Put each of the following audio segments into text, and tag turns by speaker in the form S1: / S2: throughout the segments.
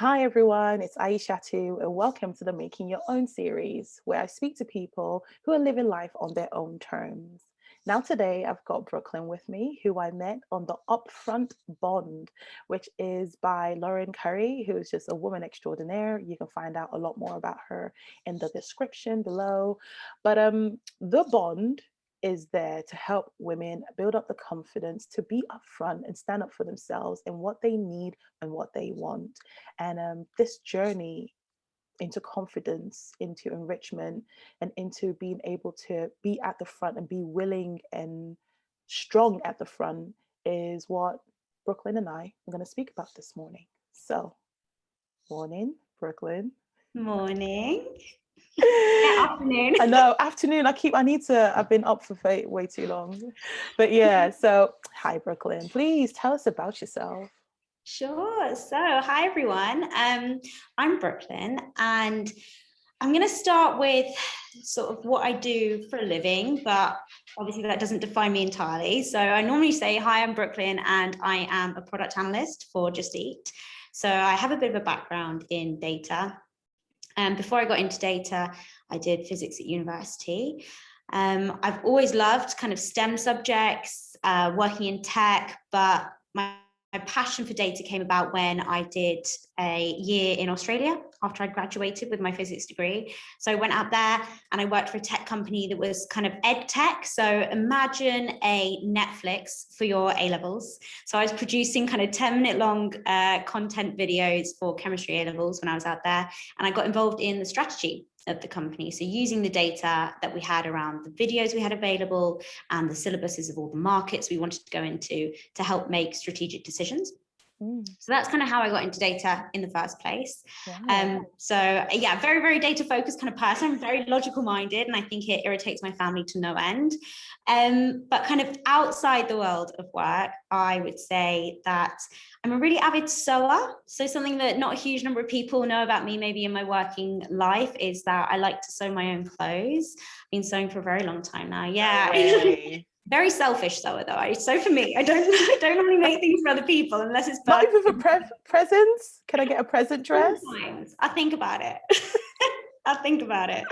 S1: Hi everyone, it's Aishatu and welcome to the Making Your Own series where I speak to people who are living life on their own terms. Now today I've got Brooklyn with me, who I met on the Upfront Bond, which is by Lauren Curry, who is just a woman extraordinaire. You can find out a lot more about her in the description below. But the Bond is there to help women build up the confidence to be upfront and stand up for themselves and what they need and what they want. And this journey into confidence, into enrichment, and into being able to be at the front and be willing and strong at the front is what Brooklyn and I are going to speak about this morning. So, morning, Brooklyn.
S2: Morning. Yeah, afternoon.
S1: I know, afternoon. I've been up for way too long. But yeah, so hi, Brooklyn. Please tell us about yourself.
S2: Sure. So, hi everyone. I'm Brooklyn, and I'm going to start with sort of what I do for a living, but obviously that doesn't define me entirely. So, I normally say, hi, I'm Brooklyn, and I am a product analyst for Just Eat. So, I have a bit of a background in data. Before I got into data, I did physics at university. I've always loved kind of STEM subjects, working in tech, but my passion for data came about when I did a year in Australia after I graduated with my physics degree. So I went out there and I worked for a tech company that was kind of ed tech. So imagine a Netflix for your A-levels. So I was producing kind of 10-minute long content videos for chemistry A-levels when I was out there. And I got involved in the strategy of the company. So using the data that we had around the videos we had available and the syllabuses of all the markets we wanted to go into to help make strategic decisions. So that's kind of how I got into data in the first place. Wow. So yeah, very, very data focused kind of person. I'm very logical minded, and I think it irritates my family to no end. But kind of outside the world of work, I would say that I'm a really avid sewer. So something that not a huge number of people know about me, maybe in my working life, is that I like to sew my own clothes. I've been sewing for a very long time now. Yeah. Very selfish sewer though. I sew for me. I don't normally make things for other people unless it's
S1: not even for presents. Can I get a present dress?
S2: Sometimes I think about it. I'll think about it.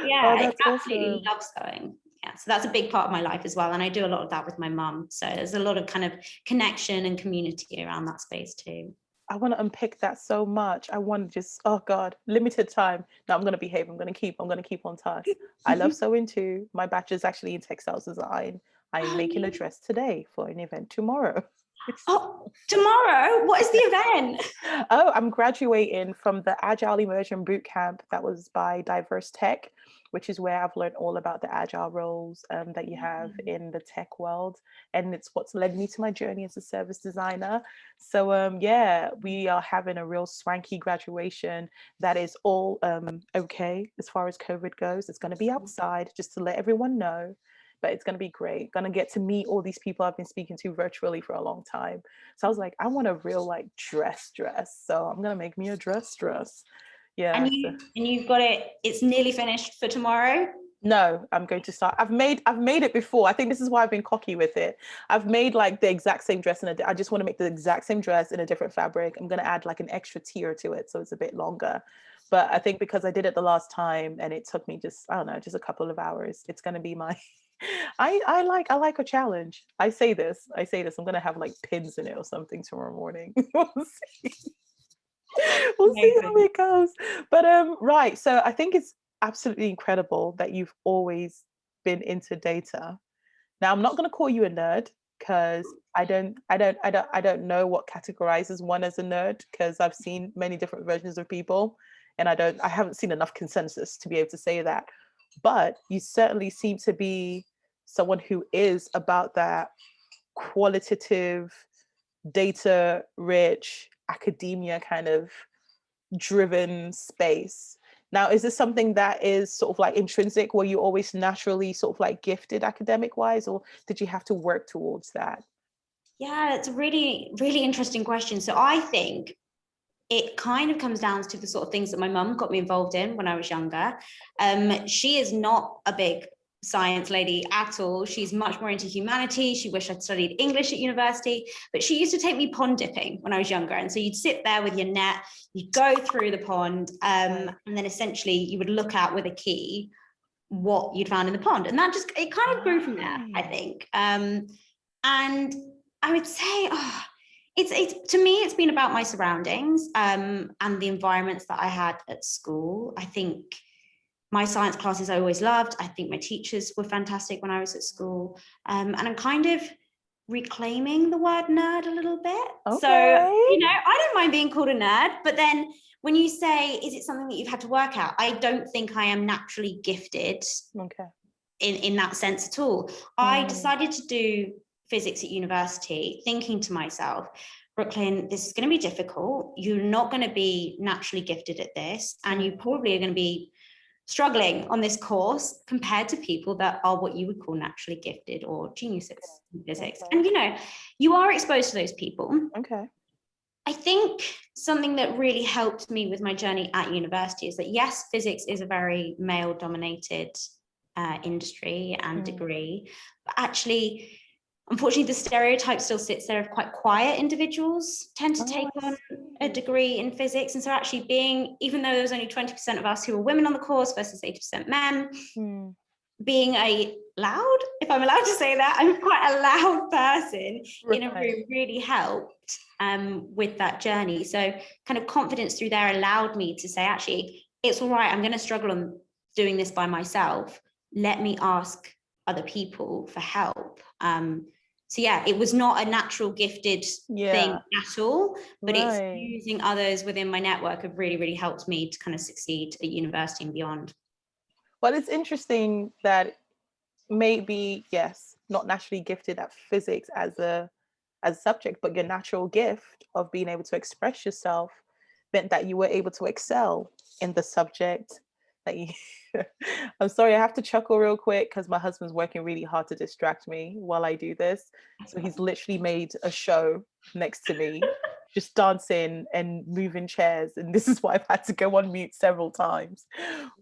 S2: Yeah, I absolutely love sewing. Yeah, so that's a big part of my life as well, and I do a lot of that with my mum. So there's a lot of kind of connection and community around that space too.
S1: I want to unpick that so much. I want to just, oh God, limited time. No, I'm going to behave. I'm going to keep on task. I love sewing too. My bachelor's actually in textiles design. I'm making a dress today for an event tomorrow.
S2: Oh, tomorrow? What is the event?
S1: Oh, I'm graduating from the Agile Immersion Bootcamp that was by Diverse Tech, which is where I've learned all about the agile roles that you have in the tech world. And it's what's led me to my journey as a service designer. So yeah, we are having a real swanky graduation that is all okay as far as COVID goes. It's going to be outside, just to let everyone know. But it's going to be great. Going to get to meet all these people I've been speaking to virtually for a long time. So I was like, I want a real like dress. So I'm going to make me a dress. Yeah.
S2: And you've got it. It's nearly finished for tomorrow.
S1: No, I'm going to start. I've made it before. I think this is why I've been cocky with it. I've made like the exact same dress I just want to make the exact same dress in a different fabric. I'm going to add like an extra tier to it, so it's a bit longer. But I think because I did it the last time and it took me just a couple of hours, it's going to be my I like a challenge. I say this. I'm gonna have like pins in it or something tomorrow morning. We'll see. We'll see how it goes. But right. So I think it's absolutely incredible that you've always been into data. Now I'm not gonna call you a nerd because I don't know what categorizes one as a nerd, because I've seen many different versions of people and I haven't seen enough consensus to be able to say that. But you certainly seem to be someone who is about that qualitative, data rich, academia kind of driven space. Now, is this something that is sort of like intrinsic? Were you always naturally sort of like gifted academic wise, or did you have to work towards that?
S2: Yeah, it's a really, really interesting question. So I think it kind of comes down to the sort of things that my mum got me involved in when I was younger. She is not a big science lady at all. She's much more into humanities. She wished I'd studied English at university, but she used to take me pond dipping when I was younger. And so you'd sit there with your net, you'd go through the pond, and then essentially you would look out with a key what you'd found in the pond. And that just, it kind of grew from there, I think. And I would say, it's to me, it's been about my surroundings and the environments that I had at school. I think my science classes I always loved. I think my teachers were fantastic when I was at school. And I'm kind of reclaiming the word nerd a little bit.
S1: Okay.
S2: So, I don't mind being called a nerd, but then when you say, is it something that you've had to work out? I don't think I am naturally gifted in that sense at all. I decided to do physics at university, thinking to myself, Brooklyn, this is going to be difficult. You're not going to be naturally gifted at this, and you probably are going to be struggling on this course compared to people that are what you would call naturally gifted or geniuses in physics. And you are exposed to those people. I think something that really helped me with my journey at university is that, yes, physics is a very male dominated industry and degree, but actually, unfortunately, the stereotype still sits there of quite quiet individuals tend to take on a degree in physics. And so actually even though there was only 20% of us who were women on the course versus 80% men, being a loud, if I'm allowed to say that, I'm quite a loud person in a room really helped with that journey. So kind of confidence through there allowed me to say, actually, it's all right, I'm going to struggle on doing this by myself. Let me ask other people for help. So it was not a natural gifted thing at all, but it's using others within my network have really, really helped me to kind of succeed at university and beyond.
S1: Well, it's interesting that maybe, yes, not naturally gifted at physics as a subject, but your natural gift of being able to express yourself meant that you were able to excel in the subject that you I'm sorry, I have to chuckle real quick because my husband's working really hard to distract me while I do this. So he's literally made a show next to me, just dancing and moving chairs. And this is why I've had to go on mute several times.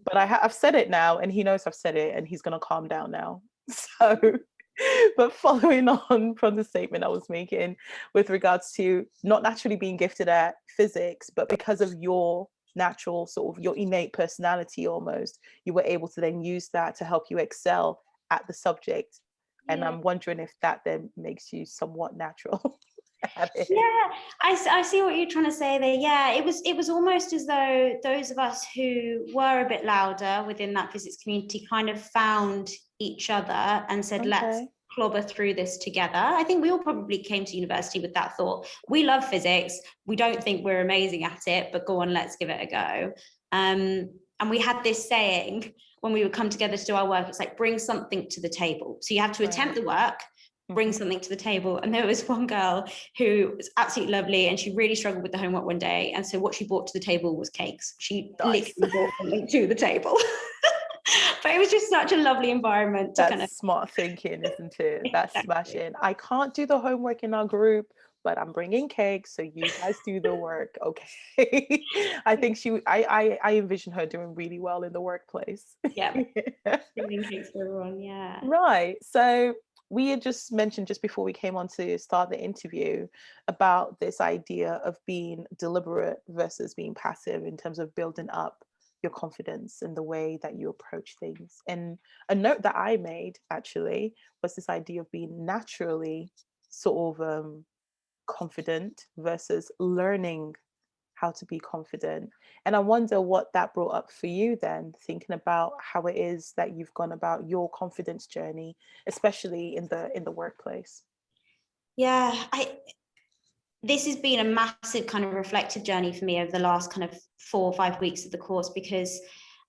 S1: But I've said it now, and he knows I've said it, and he's going to calm down now. So, but following on from the statement I was making with regards to not naturally being gifted at physics, but because of your natural sort of your innate personality, almost you were able to then use that to help you excel at the subject. And I'm wondering if that then makes you somewhat natural at it.
S2: I see what you're trying to say there. It was almost as though those of us who were a bit louder within that physics community kind of found each other and said, let's clobber through this together. I think we all probably came to university with that thought. We love physics. We don't think we're amazing at it, but go on, let's give it a go. And we had this saying when we would come together to do our work, it's like, bring something to the table. So you have to attempt the work, bring something to the table. And there was one girl who was absolutely lovely and she really struggled with the homework one day. And so what she brought to the table was cakes. She literally brought something to the table. But it was just such a lovely environment.
S1: That's smart thinking, isn't it? That's smashing. I can't do the homework in our group, but I'm bringing cakes, so you guys do the work. Okay. I think I envision her doing really well in the workplace.
S2: Bringing cakes for everyone.
S1: Right. So we had just mentioned just before we came on to start the interview about this idea of being deliberate versus being passive in terms of building up your confidence and the way that you approach things. And a note that I made actually was this idea of being naturally sort of confident versus learning how to be confident. And I wonder what that brought up for you then, thinking about how it is that you've gone about your confidence journey, especially in the workplace.
S2: This has been a massive kind of reflective journey for me over the last kind of 4 or 5 weeks of the course, because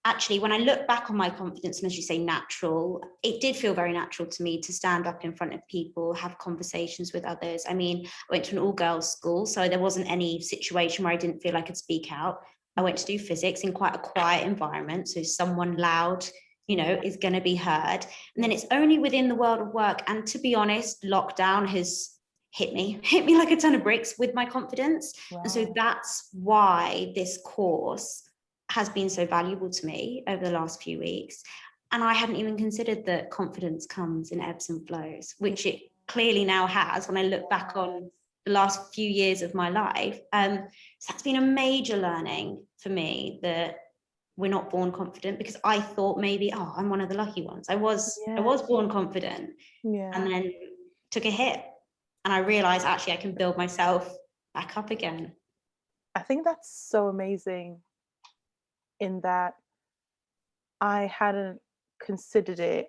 S2: actually when I look back on my confidence, and as you say, natural, it did feel very natural to me to stand up in front of people, have conversations with others. I mean, I went to an all-girls school, so there wasn't any situation where I didn't feel I could speak out. I went to do physics in quite a quiet environment, so someone loud, is going to be heard. And then it's only within the world of work, and to be honest, lockdown has hit me like a ton of bricks with my confidence. And so that's why this course has been so valuable to me over the last few weeks. And I hadn't even considered that confidence comes in ebbs and flows, which it clearly now has when I look back on the last few years of my life. So that's been a major learning for me, that we're not born confident, because I thought maybe, oh, I'm one of the lucky ones. I was born confident, and then took a hit, and I realized actually I can build myself back up again.
S1: I think that's so amazing, in that I hadn't considered it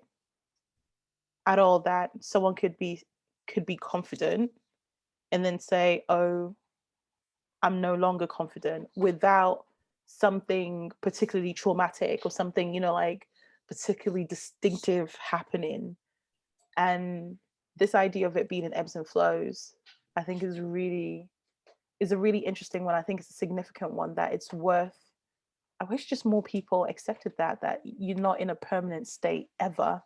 S1: at all, that someone could be confident and then say, oh, I'm no longer confident, without something particularly traumatic or something, like particularly distinctive happening. And this idea of it being in ebbs and flows, I think is a really interesting one. I think it's a significant one, that it's worth, I wish just more people accepted that you're not in a permanent state ever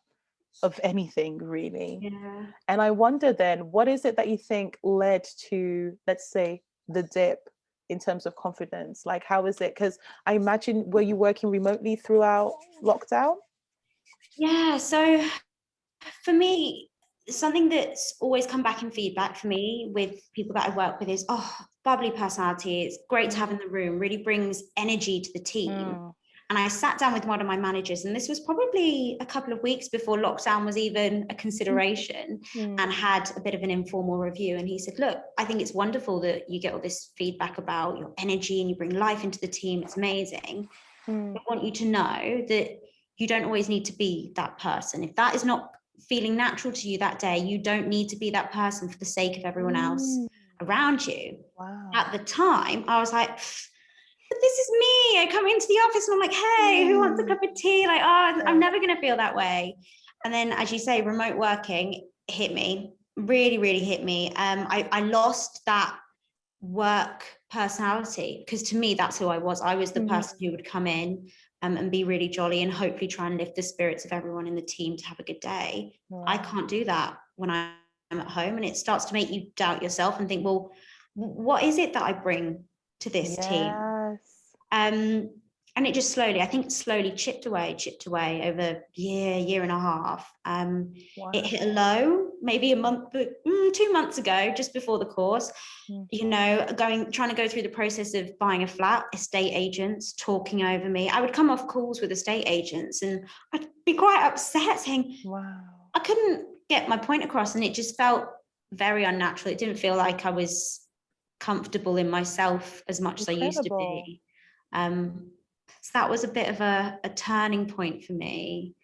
S1: of anything, really.
S2: Yeah.
S1: And I wonder then, what is it that you think led to, let's say, the dip in terms of confidence? Like, how is it? Because I imagine, were you working remotely throughout lockdown?
S2: Yeah. So for me, something that's always come back in feedback for me with people that I work with is, oh, bubbly personality. It's great to have in the room, really brings energy to the team. And I sat down with one of my managers, and this was probably a couple of weeks before lockdown was even a consideration, and had a bit of an informal review. And he said, look, I think it's wonderful that you get all this feedback about your energy and you bring life into the team. It's amazing. I want you to know that you don't always need to be that person. If that is not feeling natural to you that day, you don't need to be that person for the sake of everyone else around you.
S1: Wow.
S2: At the time, I was like, but this is me. I come into the office and I'm like, hey, who wants a cup of tea? Like, oh, I'm never going to feel that way. And then, as you say, remote working hit me, really, really hit me. I lost that work personality, because to me, that's who I was. I was the person who would come in and be really jolly and hopefully try and lift the spirits of everyone in the team to have a good day. I can't do that when I'm at home, and it starts to make you doubt yourself and think, well, what is it that I bring to this team? And it just slowly chipped away over a year and a half. It hit a low maybe a month, 2 months ago, just before the course. Trying to go through the process of buying a flat, estate agents talking over me. I would come off calls with estate agents and I'd be quite upset, saying, wow, I couldn't get my point across, and it just felt very unnatural. It didn't feel like I was comfortable in myself as much as I used to be. So that was a bit of a turning point for me,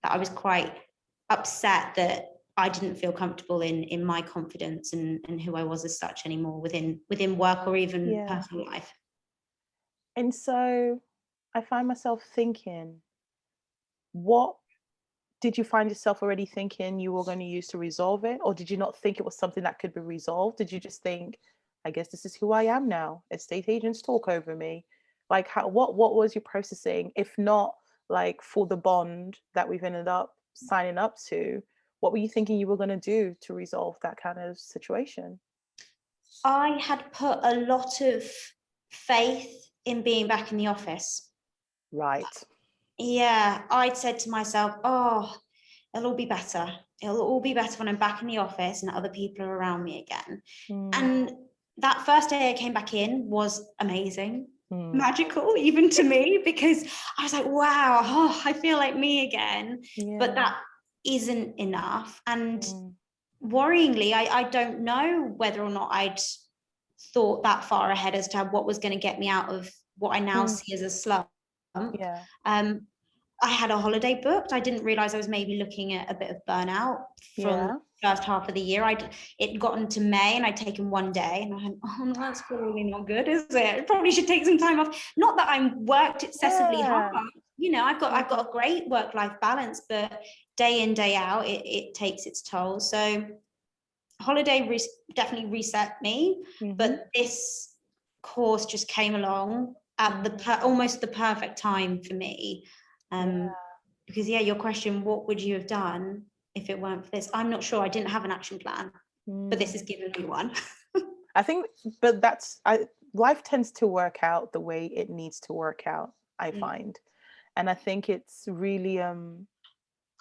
S2: that I was quite upset that I didn't feel comfortable in my confidence and who I was as such anymore within work or even personal life.
S1: And so I find myself thinking, what did you find yourself already thinking you were going to use to resolve it? Or did you not think it was something that could be resolved? Did you just think, I guess this is who I am now, estate agents talk over me? Like, what was your processing, if not like for the bond that we've ended up signing up to? What were you thinking you were going to do to resolve that kind of situation?
S2: I had put a lot of faith in being back in the office.
S1: Right.
S2: Yeah, I'd said to myself, oh, it'll all be better. It'll all be better when I'm back in the office and other people are around me again. And that first day I came back in was amazing. Magical even to me, because I was like, wow, I feel like me again. But that isn't enough. And worryingly, I don't know whether or not I'd thought that far ahead as to what was going to get me out of what I now see as a slump. I had a holiday booked. I didn't realize I was maybe looking at a bit of burnout from the first half of the year. It gotten to May and I'd taken one day, and I went, oh, that's probably not good, is it? I probably should take some time off. Not that I'm worked excessively hard. I've got a great work-life balance, but day in, day out, it takes its toll. So holiday definitely reset me, but this course just came along at almost the perfect time for me. Because your question, what would you have done if it weren't for this? I'm not sure. I didn't have an action plan, but this has given me one.
S1: I think, but life tends to work out the way it needs to work out, I find. And I think it's really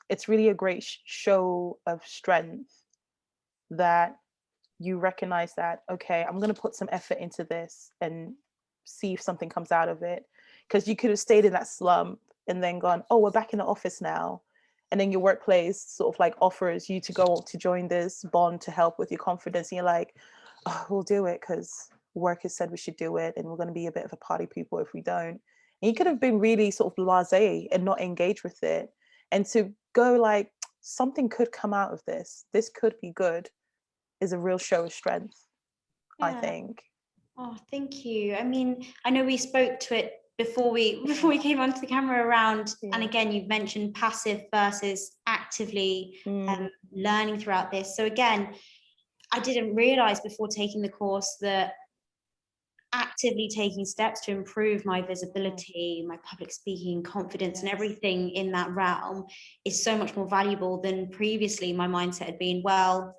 S1: it's really a great show of strength that you recognize that, okay, I'm going to put some effort into this and see if something comes out of it. Because you could have stayed in that slump and then gone, oh, we're back in the office now. And then your workplace sort of like offers you to go to join this bond to help with your confidence. And you're like, oh, we'll do it because work has said we should do it. And we're going to be a bit of a party people if we don't. And you could have been really sort of blasé and not engage with it. And to go like, something could come out of this. This could be good, is a real show of strength, I
S2: Yeah.
S1: think.
S2: Oh, thank you. I mean, I know we spoke to it before we came onto the camera around, and again, you've mentioned passive versus actively learning throughout this. So again, I didn't realize before taking the course that actively taking steps to improve my visibility, my public speaking confidence, and everything in that realm is so much more valuable than previously. My mindset had been, well,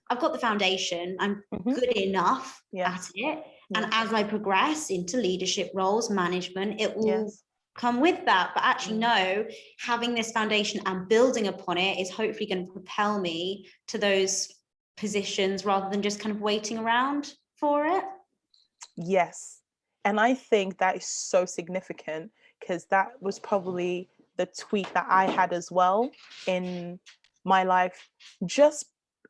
S2: I've got the foundation, I'm good enough at it. And as I progress into leadership roles, management, it will come with that. But actually, no, having this foundation and building upon it is hopefully going to propel me to those positions rather than just kind of waiting around for it.
S1: Yes. And I think that is so significant, because that was probably the tweak that I had as well in my life.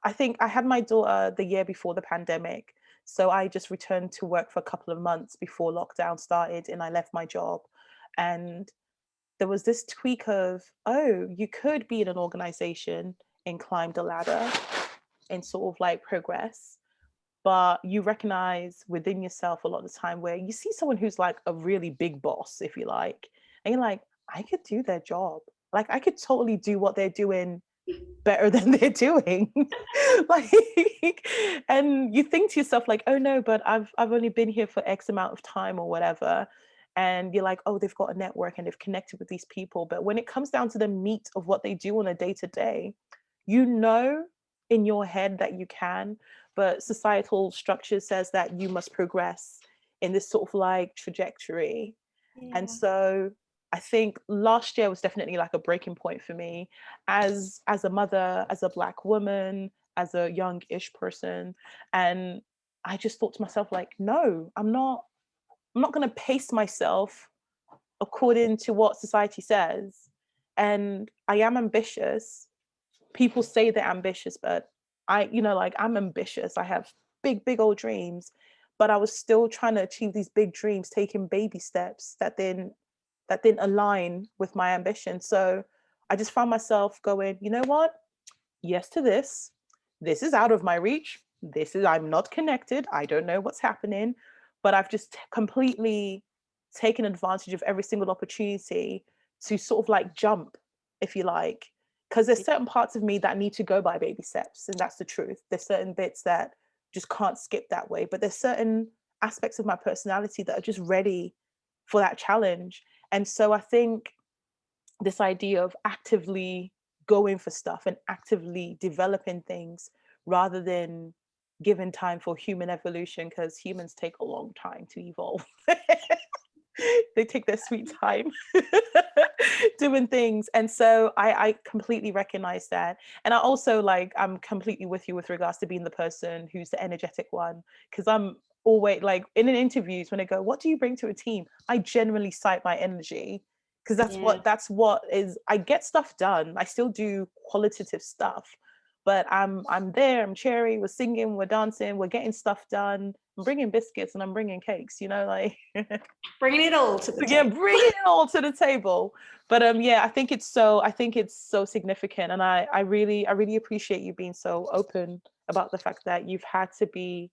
S1: I think I had my daughter the year before the pandemic. So I just returned to work for a couple of months before lockdown started, and I left my job. And there was this tweak of, oh, you could be in an organization and climb the ladder and sort of like progress. But you recognize within yourself a lot of the time where you see someone who's like a really big boss, if you like, and you're like, I could do their job. Like, I could totally do what they're doing better than they're doing. Like, and you think to yourself like, oh no, but I've only been here for X amount of time or whatever. And you're like, oh, they've got a network and they've connected with these people. But when it comes down to the meat of what they do on a day-to-day, you know in your head that you can, but societal structure says that you must progress in this sort of like trajectory. And so I think last year was definitely like a breaking point for me as a mother, as a Black woman, as a young-ish person. And I just thought to myself, like, no, I'm not going to pace myself according to what society says. And I am ambitious. People say they're ambitious, but I'm ambitious. I have big old dreams, but I was still trying to achieve these big dreams, taking baby steps that didn't align with my ambition. So I just found myself going, you know what? Yes to this. This is out of my reach. I'm not connected. I don't know what's happening, but I've just completely taken advantage of every single opportunity to sort of like jump, if you like, because there's certain parts of me that need to go by baby steps, and that's the truth. There's certain bits that just can't skip that way, but there's certain aspects of my personality that are just ready for that challenge. And so I think this idea of actively going for stuff and actively developing things rather than giving time for human evolution, because humans take a long time to evolve. They take their sweet time doing things. And so I completely recognize that. And I also I'm completely with you with regards to being the person who's the energetic one, because I'm always like in an interviews when I go, what do you bring to a team? I genuinely cite my energy, because that's what is, I get stuff done. I still do qualitative stuff, but I'm there, I'm cheery, we're singing, we're dancing, we're getting stuff done. I'm bringing biscuits and I'm bringing cakes, like
S2: bringing it all to the table.
S1: bringing it all to the table. But I think it's so significant, and I really appreciate you being so open about the fact that you've had to be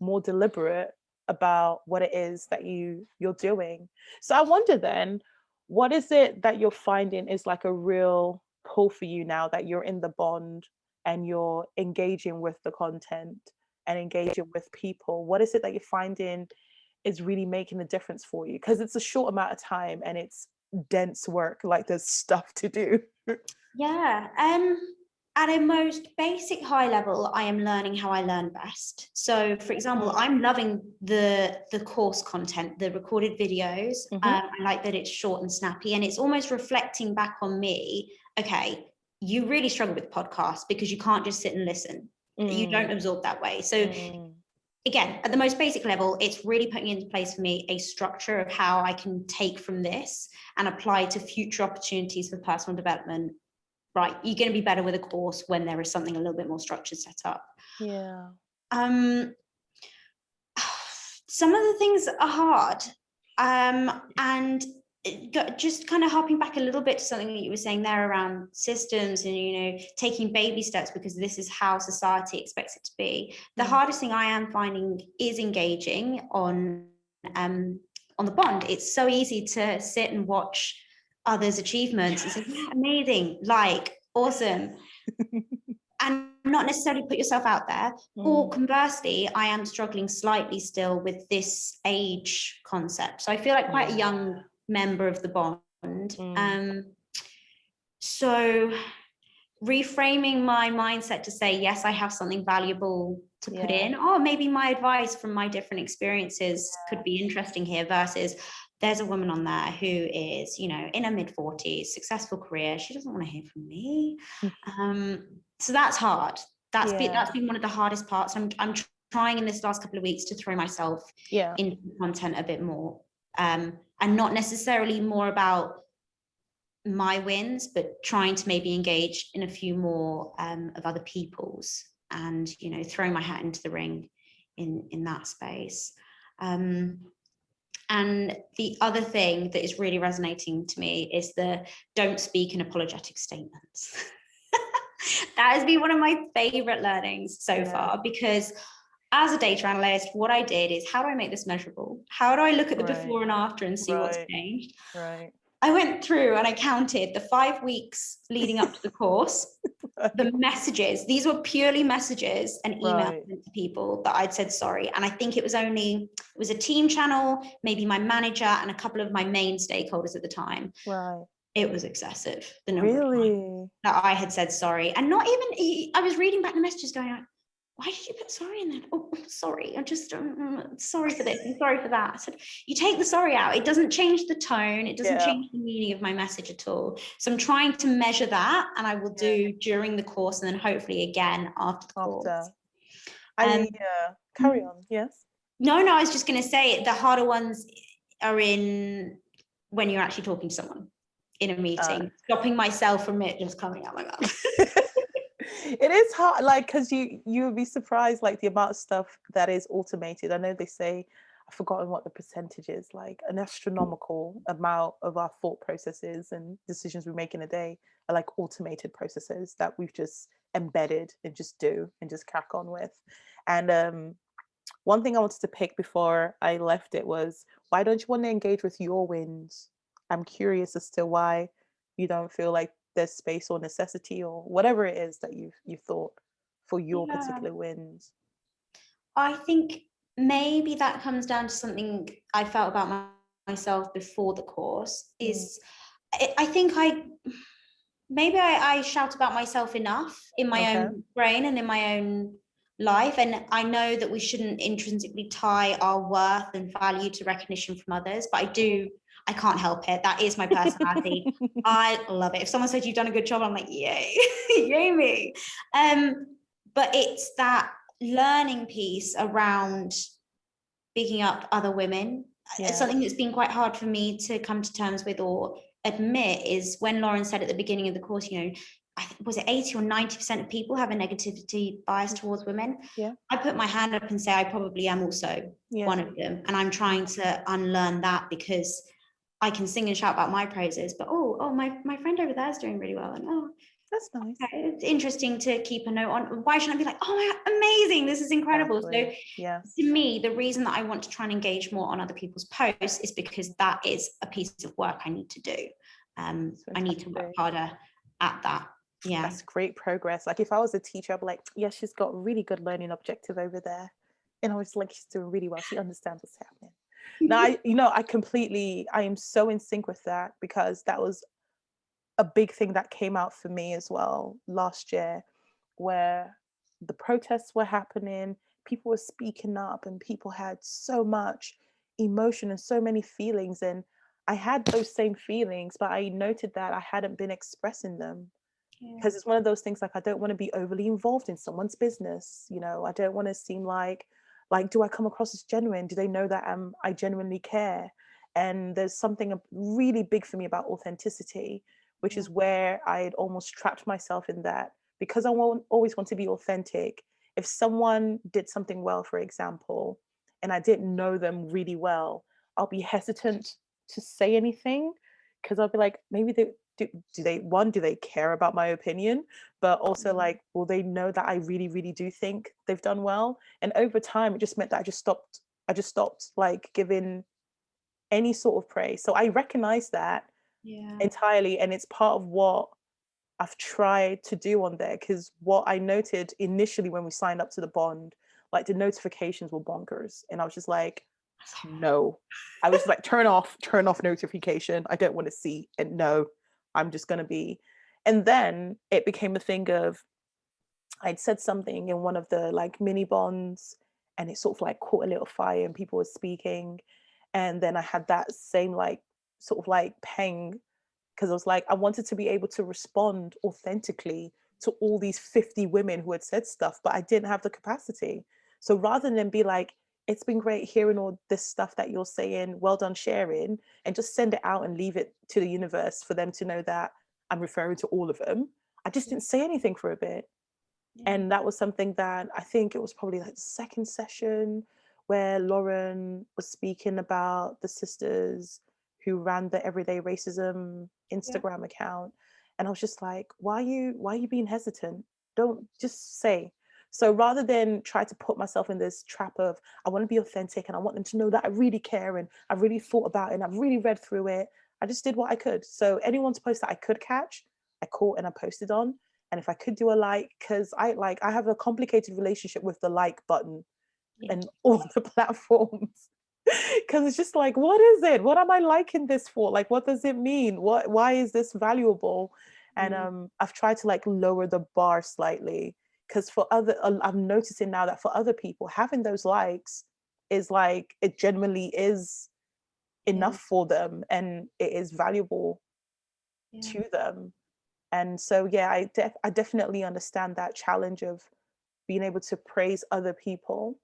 S1: more deliberate about what it is that you're doing. So I wonder then, what is it that you're finding is like a real pull for you now that you're in the bond and you're engaging with the content and engaging with people? What is it that you're finding is really making a difference for you? Because it's a short amount of time and it's dense work, like there's stuff to do.
S2: Yeah. At a most basic high level, I am learning how I learn best. So, for example, I'm loving the course content, the recorded videos. I like that it's short and snappy, and it's almost reflecting back on me. Okay, you really struggle with podcasts because you can't just sit and listen. You don't absorb that way. So again, at the most basic level, it's really putting into place for me a structure of how I can take from this and apply to future opportunities for personal development. Right, you're going to be better with a course when there is something a little bit more structured set up.
S1: Yeah.
S2: Some of the things are hard, and just kind of hopping back a little bit to something that you were saying there around systems and, you know, taking baby steps because this is how society expects it to be. The hardest thing I am finding is engaging on the bond. It's so easy to sit and watch others' achievements and say, yeah, amazing, like, awesome. And not necessarily put yourself out there. Or conversely, I am struggling slightly still with this age concept. So I feel like quite a young member of the bond. So reframing my mindset to say, yes, I have something valuable to put in, or maybe my advice from my different experiences could be interesting here, versus there's a woman on there who is, you know, in her mid-40s, successful career. She doesn't want to hear from me. So that's hard. That's been one of the hardest parts. I'm trying in this last couple of weeks to throw myself into content a bit more, and not necessarily more about my wins, but trying to maybe engage in a few more of other people's, and, you know, throw my hat into the ring in that space. And the other thing that is really resonating to me is the don't speak in apologetic statements. That has been one of my favorite learnings so far, because as a data analyst, what I did is, how do I make this measurable? How do I look at the before and after and see what's changed? I went through and I counted the 5 weeks leading up to the course, the messages. These were purely messages and emails to people that I'd said sorry. And I think it was a team channel, maybe my manager and a couple of my main stakeholders at the time. It was excessive, the number of times that I had said sorry. And not even, I was reading back the messages going, why did you put sorry in there? Oh, sorry. I'm just sorry for this. I'm sorry for that. I said, you take the sorry out. It doesn't change the tone. It doesn't change the meaning of my message at all. So I'm trying to measure that, and I will do during the course, and then hopefully again after the course.
S1: Carry on. Yes.
S2: No, I was just going to say the harder ones are in when you're actually talking to someone in a meeting, stopping myself from it just coming out my mouth.
S1: It is hard, like, because you would be surprised, like, the amount of stuff that is automated. I know they say, I've forgotten what the percentage is, like an astronomical amount of our thought processes and decisions we make in a day are like automated processes that we've just embedded and just do and just crack on with. And one thing I wanted to pick before I left it was, why don't you want to engage with your wins? I'm curious as to why you don't feel like there's space or necessity or whatever it is that you've thought for your particular wins.
S2: I think maybe that comes down to something I felt about myself before the course. Is I think I shout about myself enough in my own brain and in my own life, and I know that we shouldn't intrinsically tie our worth and value to recognition from others, but I can't help it. That is my personality. I love it. If someone says you've done a good job, I'm like, yay, yay me. But it's that learning piece around picking up other women. Something that's been quite hard for me to come to terms with or admit is when Lauren said at the beginning of the course, you know, was it 80 or 90% of people have a negativity bias towards women? I put my hand up and say I probably am also one of them. And I'm trying to unlearn that, because I can sing and shout about my praises, but my friend over there is doing really well. And
S1: that's nice.
S2: Okay, it's interesting to keep a note on. Why shouldn't I be like, oh, amazing, this is incredible. Exactly. So to me, the reason that I want to try and engage more on other people's posts is because that is a piece of work I need to do. I need to work harder at that. Yeah,
S1: that's great progress. Like, if I was a teacher, I'd be like, yeah, she's got a really good learning objective over there, and I was like, she's doing really well. She understands what's happening. Now, I am so in sync with that, because that was a big thing that came out for me as well last year, where the protests were happening, people were speaking up, and people had so much emotion and so many feelings, and I had those same feelings, but I noted that I hadn't been expressing them. because it's one of those things, like, I don't want to be overly involved in someone's business, you know. I don't want to seem like, do I come across as genuine? Do they know that I genuinely care? And there's something really big for me about authenticity, which
S2: Yeah.
S1: is where I'd almost trapped myself in that, because always want to be authentic. If someone did something well, for example, and I didn't know them really well, I'll be hesitant to say anything, because I'll be like, maybe they do they, one, do they care about my opinion? But also, like, will they know that I really, really do think they've done well? And over time, it just meant that I just stopped like giving any sort of praise. So I recognize that
S2: Yeah.
S1: entirely, and it's part of what I've tried to do on there. Because what I noted initially when we signed up to the bond, like, the notifications were bonkers, and I was just like, no. I was like, turn off notification. I don't want to see. And no, I'm just gonna be. And then it became a thing of, I'd said something in one of the like mini bonds, and it sort of like caught a little fire and people were speaking. And then I had that same like sort of like pang, because I was like, I wanted to be able to respond authentically to all these 50 women who had said stuff, but I didn't have the capacity. So rather than be like, it's been great hearing all this stuff that you're saying, well done sharing, and just send it out and leave it to the universe for them to know that I'm referring to all of them, I just didn't say anything for a bit.
S2: Yeah.
S1: And that was something that I think it was probably like the second session where Lauren was speaking about the sisters who ran the Everyday Racism
S2: Yeah.
S1: Instagram account. And I was just like, why are you being hesitant? Don't just say. So rather than try to put myself in this trap of, I want to be authentic and I want them to know that I really care and I've really thought about it and I've really read through it, I just did what I could. So anyone's post that I could catch, I caught and I posted on. And if I could do a like, because I have a complicated relationship with the like button
S2: Yeah.
S1: and all the platforms. Because it's just like, what is it? What am I liking this for? Like, what does it mean? Why is this valuable? And
S2: Mm.
S1: I've tried to like lower the bar slightly, because I'm noticing now that for other people, having those likes is like, it genuinely is
S2: Yeah.
S1: enough for them and it is valuable
S2: Yeah.
S1: to them. And so, yeah, I definitely understand that challenge of being able to praise other people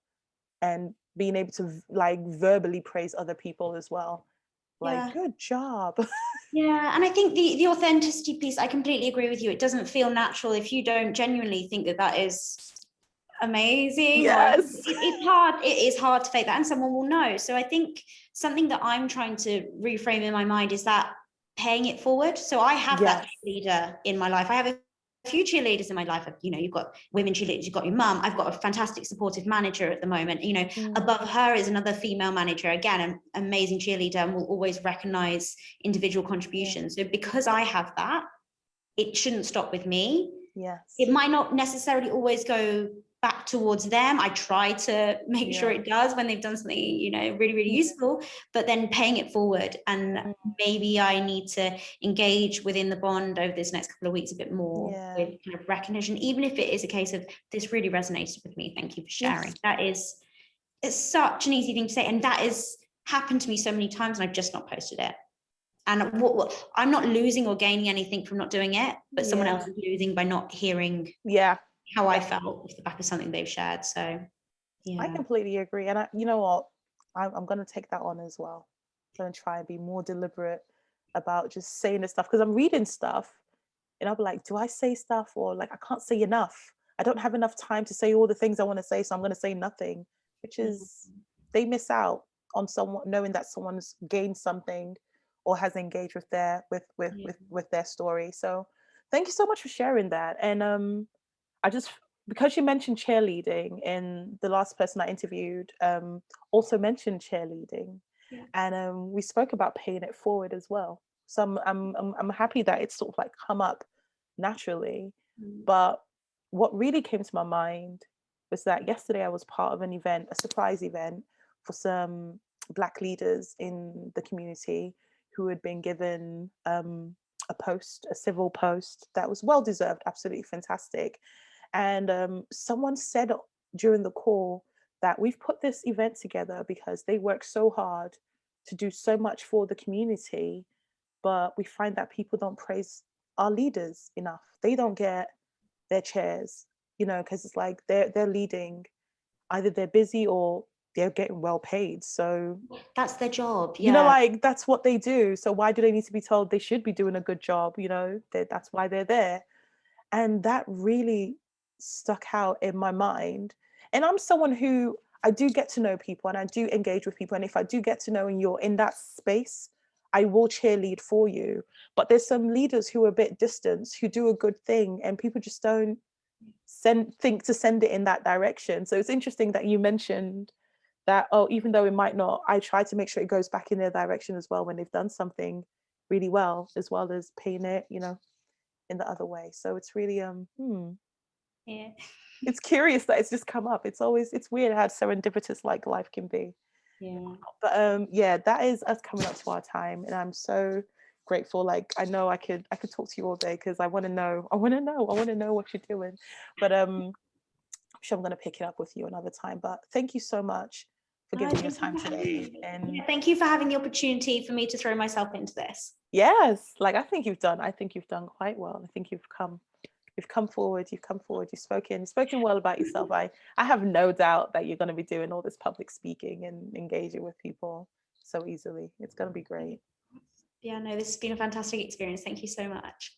S1: and being able to like verbally praise other people as well. Like,
S2: Yeah.
S1: good job.
S2: Yeah, and I think the authenticity piece, I completely agree with you. It doesn't feel natural if you don't genuinely think that that is amazing, or
S1: Yes.
S2: it's hard. It is hard to fake that, and someone will know. So I think something that I'm trying to reframe in my mind is that paying it forward. So I have that
S1: Yes.
S2: leader in my life. I have a few cheerleaders in my life. You know, you've got women cheerleaders, you've got your mum. I've got a fantastic supportive manager at the moment. You know, above her is another female manager, again, an amazing cheerleader, and will always recognize individual contributions. So because I have that, it shouldn't stop with me.
S1: Yes.
S2: It might not necessarily always go back towards them. I try to make sure it does when they've done something, you know, really, really useful, but then paying it forward. And maybe I need to engage within the bond over this next couple of weeks a bit more with kind of recognition, even if it is a case of, this really resonated with me. Thank you for sharing.
S1: Yes.
S2: That is, it's such an easy thing to say. And that has happened to me so many times, and I've just not posted it. And I'm not losing or gaining anything from not doing it, but someone else is losing by not hearing how I felt off the back of something they've shared. So, yeah.
S1: I completely agree. And you know what? I'm going to take that on as well. I'm going to try and be more deliberate about just saying this stuff, because I'm reading stuff and I'll be like, do I say stuff, or like, I can't say enough. I don't have enough time to say all the things I want to say. So I'm going to say nothing, which is, they miss out on someone knowing that someone's gained something or has engaged with with their story. So thank you so much for sharing that. And I just, because you mentioned cheerleading, and the last person I interviewed also mentioned cheerleading, and we spoke about paying it forward as well. So I'm happy that it's sort of like come up naturally. But what really came to my mind was that yesterday I was part of an event, a surprise event for some Black leaders in the community who had been given a post, a civil post that was well deserved, absolutely fantastic. And someone said during the call that we've put this event together because they work so hard to do so much for the community, but we find that people don't praise our leaders enough. They don't get their chairs, you know, because it's like they're leading, either they're busy or they're getting well paid. So,
S2: That's their job.
S1: you know,
S2: Yeah.
S1: like that's what they do. So why do they need to be told they should be doing a good job? You know, that's why they're there. And that really stuck out in my mind. And I'm someone who, I do get to know people and I do engage with people. And if I do get to know and you're in that space, I will cheerlead for you. But there's some leaders who are a bit distant, who do a good thing, and people just don't think to send it in that direction. So it's interesting that you mentioned that, oh, even though it might not, I try to make sure it goes back in their direction as well when they've done something really well, as well as paying it, you know, in the other way. So it's really
S2: Yeah.
S1: it's curious that it's just come up. It's weird how serendipitous like life can be.
S2: Yeah.
S1: But yeah, that is us coming up to our time, and I'm so grateful. Like I know I could talk to you all day because I want to know what you're doing. But I'm sure I'm going to pick it up with you another time. But thank you so much for
S2: No,
S1: giving me your
S2: thank you
S1: time
S2: for having
S1: today.
S2: me.
S1: And
S2: Yeah, thank you for having the opportunity for me to throw myself into this.
S1: yes, like I think you've done quite well. I think you've come forward, you've spoken well about yourself. I have no doubt that you're going to be doing all this public speaking and engaging with people so easily. It's going to be great.
S2: Yeah, no, this has been a fantastic experience. Thank you so much.